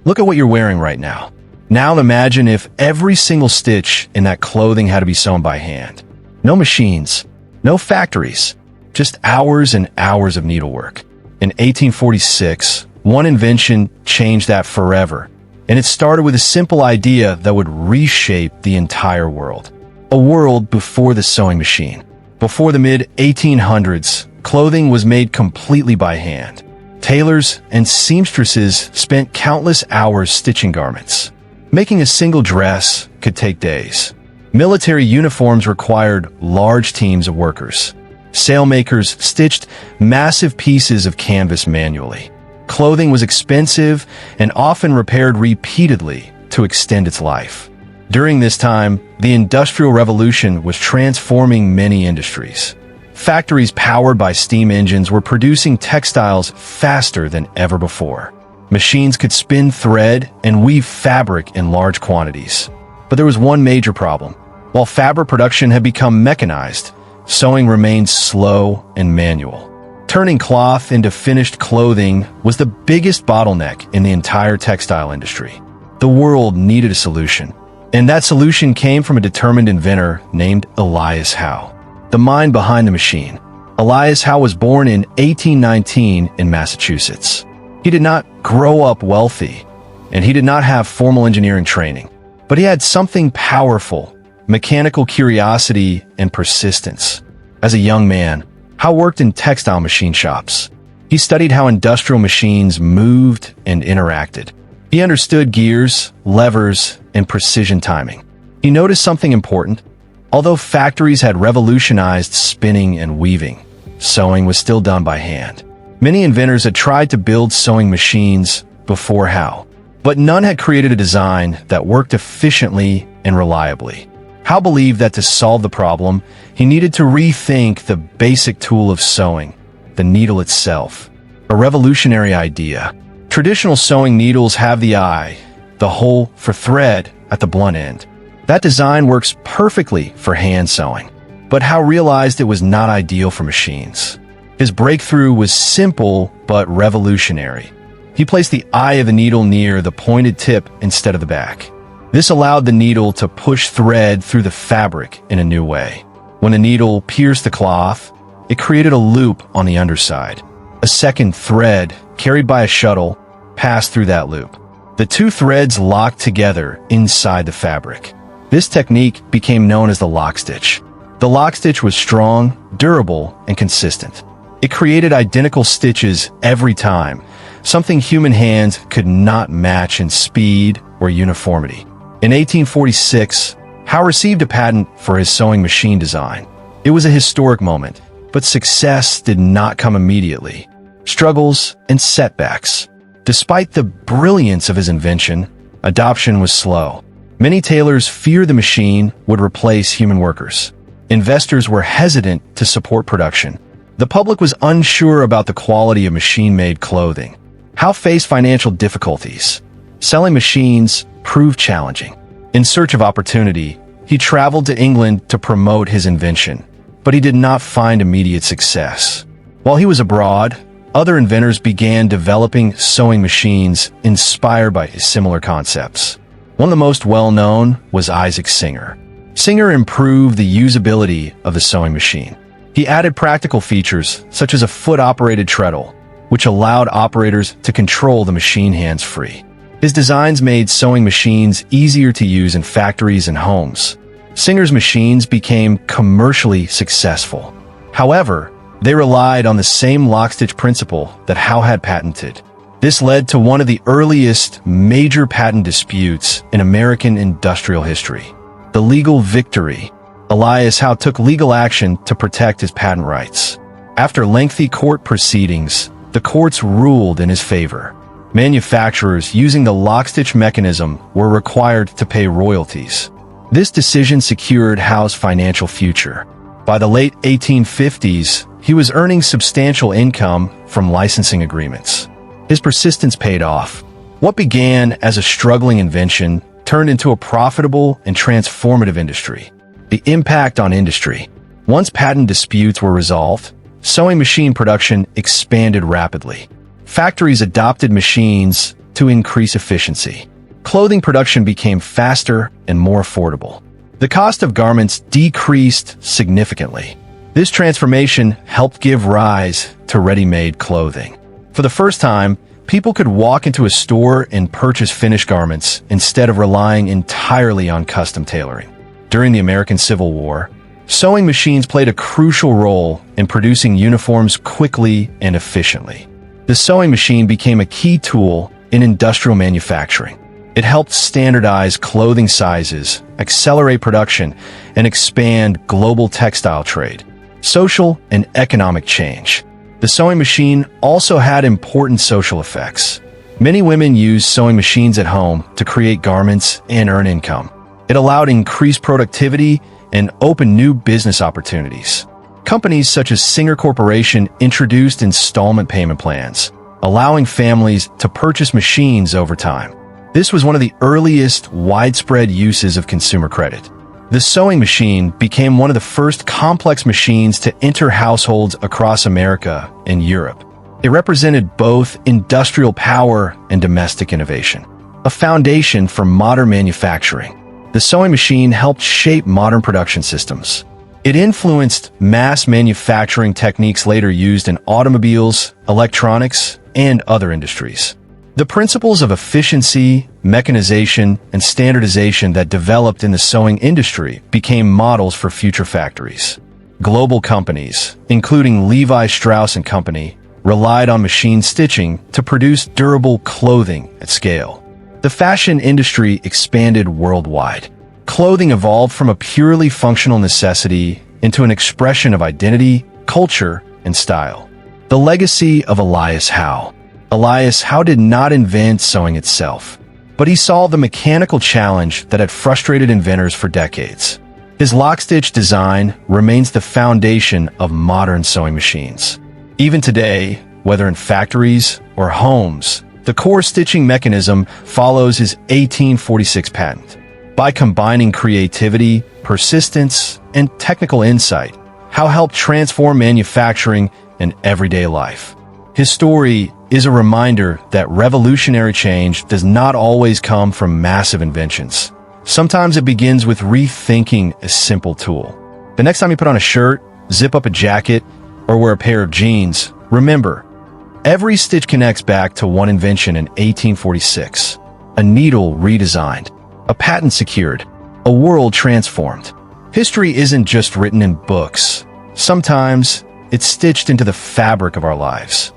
Look at what you're wearing right now. Now imagine if every single stitch in that clothing had to be sewn by hand. No machines, no factories, just hours and hours of needlework. In 1846, one invention changed that forever, and it started with a simple idea that would reshape the entire world. A world before the sewing machine. Before the mid-1800s, clothing was made completely by hand. Tailors and seamstresses spent countless hours stitching garments. Making a single dress could take days. Military uniforms required large teams of workers. Sailmakers stitched massive pieces of canvas manually. Clothing was expensive and often repaired repeatedly to extend its life. During this time, the Industrial Revolution was transforming many industries. Factories powered by steam engines were producing textiles faster than ever before. Machines could spin thread and weave fabric in large quantities. But there was one major problem. While fabric production had become mechanized, sewing remained slow and manual. Turning cloth into finished clothing was the biggest bottleneck in the entire textile industry. The world needed a solution, and that solution came from a determined inventor named Elias Howe, the mind behind the machine. Elias Howe was born in 1819 in Massachusetts. He did not grow up wealthy, and he did not have formal engineering training, but he had something powerful: mechanical curiosity and persistence. As a young man, Howe worked in textile machine shops. He studied how industrial machines moved and interacted. He understood gears, levers, and precision timing. He noticed something important. Although factories had revolutionized spinning and weaving, sewing was still done by hand. Many inventors had tried to build sewing machines before Howe, but none had created a design that worked efficiently and reliably. Howe believed that to solve the problem, he needed to rethink the basic tool of sewing, the needle itself. A revolutionary idea. Traditional sewing needles have the eye, the hole for thread at the blunt end. That design works perfectly for hand sewing, but Howe realized it was not ideal for machines. His breakthrough was simple but revolutionary. He placed the eye of the needle near the pointed tip instead of the back. This allowed the needle to push thread through the fabric in a new way. When the needle pierced the cloth, it created a loop on the underside. A second thread, carried by a shuttle, passed through that loop. The two threads locked together inside the fabric. This technique became known as the lockstitch. The lockstitch was strong, durable, and consistent. It created identical stitches every time, something human hands could not match in speed or uniformity. In 1846, Howe received a patent for his sewing machine design. It was a historic moment, but success did not come immediately. Struggles and setbacks. Despite the brilliance of his invention, adoption was slow. Many tailors feared the machine would replace human workers. Investors were hesitant to support production. The public was unsure about the quality of machine-made clothing. Howe faced financial difficulties. Selling machines proved challenging. In search of opportunity, he traveled to England to promote his invention, but he did not find immediate success. While he was abroad, other inventors began developing sewing machines inspired by similar concepts. One of the most well-known was Isaac Singer. Singer improved the usability of the sewing machine. He added practical features such as a foot-operated treadle, which allowed operators to control the machine hands-free. His designs made sewing machines easier to use in factories and homes. Singer's machines became commercially successful. However, they relied on the same lockstitch principle that Howe had patented. This led to one of the earliest major patent disputes in American industrial history. The legal victory. Elias Howe took legal action to protect his patent rights. After lengthy court proceedings, the courts ruled in his favor. Manufacturers using the lockstitch mechanism were required to pay royalties. This decision secured Howe's financial future. By the late 1850s, he was earning substantial income from licensing agreements. His persistence paid off. What began as a struggling invention turned into a profitable and transformative industry. The impact on industry. Once patent disputes were resolved, sewing machine production expanded rapidly. Factories adopted machines to increase efficiency. Clothing production became faster and more affordable. The cost of garments decreased significantly. This transformation helped give rise to ready-made clothing. For the first time, people could walk into a store and purchase finished garments instead of relying entirely on custom tailoring. During the American Civil War, sewing machines played a crucial role in producing uniforms quickly and efficiently. The sewing machine became a key tool in industrial manufacturing. It helped standardize clothing sizes, accelerate production, and expand global textile trade. Social and economic change. The sewing machine also had important social effects. Many women used sewing machines at home to create garments and earn income. It allowed increased productivity and opened new business opportunities. Companies such as Singer Corporation introduced installment payment plans, allowing families to purchase machines over time. This was one of the earliest widespread uses of consumer credit. The sewing machine became one of the first complex machines to enter households across America and Europe. It represented both industrial power and domestic innovation, a foundation for modern manufacturing. The sewing machine helped shape modern production systems. It influenced mass manufacturing techniques later used in automobiles, electronics, and other industries. The principles of efficiency, mechanization, and standardization that developed in the sewing industry became models for future factories. Global companies, including Levi Strauss & Company, relied on machine stitching to produce durable clothing at scale. The fashion industry expanded worldwide. Clothing evolved from a purely functional necessity into an expression of identity, culture, and style. The legacy of Elias Howe. Elias Howe did not invent sewing itself, but he solved the mechanical challenge that had frustrated inventors for decades. His lockstitch design remains the foundation of modern sewing machines. Even today, whether in factories or homes, the core stitching mechanism follows his 1846 patent. By combining creativity, persistence, and technical insight, Howe helped transform manufacturing and everyday life. His story is a reminder that revolutionary change does not always come from massive inventions. Sometimes it begins with rethinking a simple tool. The next time you put on a shirt, zip up a jacket, or wear a pair of jeans, remember, every stitch connects back to one invention in 1846. A needle redesigned, a patent secured, a world transformed. History isn't just written in books. Sometimes it's stitched into the fabric of our lives.